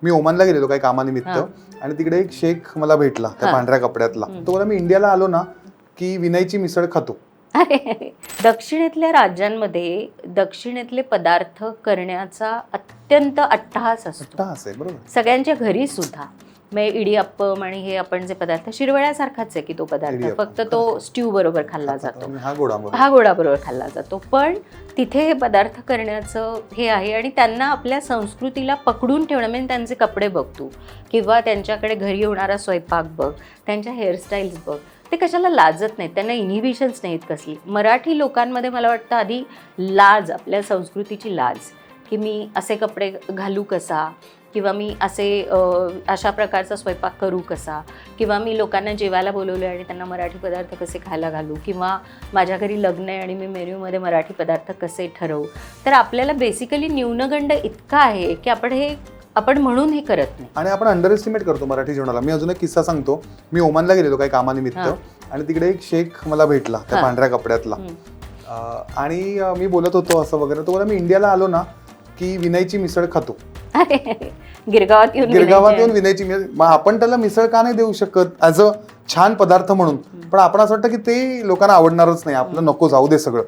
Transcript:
मी ओमानला गेलेलो काही कामानिमित्त आणि तिकडे एक शेख मला भेटला त्या पांढऱ्या कपड्यातला. तो बोला मी इंडियाला आलो ना की विनयची मिसळ खातो. दक्षिणेतल्या राज्यांमध्ये दक्षिणेतले पदार्थ करण्याचा अत्यंत अट्टहास असतो. बरोबर. सगळ्यांच्या घरी सुद्धा इडियप्पम आणि हे आपण जे पदार्थ शिरवळ्यासारखाच आहे की तो पदार्थ फक्त तो स्ट्यू बरोबर खाल्ला जातो, हा गोडा बरोबर खाल्ला जातो. पण तिथे हे पदार्थ करण्याचं हे आहे आणि त्यांना आपल्या संस्कृतीला पकडून ठेवणं म्हणजे त्यांचे कपडे बघतो किंवा त्यांच्याकडे घरी होणारा स्वयंपाक बघ, त्यांच्या हेअरस्टाईल्स बघ, ते कशाला लाजत नाहीत, त्यांना इनिबिशन्स नाहीत कसली. मराठी लोकांमध्ये मला वाटतं आधी लाज, आपल्या संस्कृतीची लाज, की मी असे कपडे घालू कसा किंवा मी अशा प्रकारचा स्वयंपाक करू कसा किंवा मी लोकांना जेवायला बोलवले आणि त्यांना मराठी पदार्थ कसे खायला घालू किंवा माझ्या घरी लग्न आहे आणि मी मेन्यूमध्ये मराठी पदार्थ कसे ठरवू. तर आपल्याला बेसिकली न्यूनगंड इतका आहे की आपण म्हणून हे करत नाही आणि आपण अंडर एस्टिमेट करतो मराठी जेवणाला. मी अजून एक किस्सा सांगतो. मी ओमानला गेलेलो काही कामानिमित्त आणि तिकडे एक शेख मला भेटला त्या पांढऱ्या कपड्यातला आणि मी बोलत होतो असं वगैरे. तो बोला मी इंडियाला आलो ना की विनयची मिसळ खातो. गिरगावात येऊन विनयची मिसळ. मग आपण त्याला मिसळ का नाही देऊ शकत ॲज अ छान पदार्थ म्हणून. पण आपण असं वाटतं की ते लोकांना आवडणारच नाही, आपलं नको, जाऊ दे सगळं.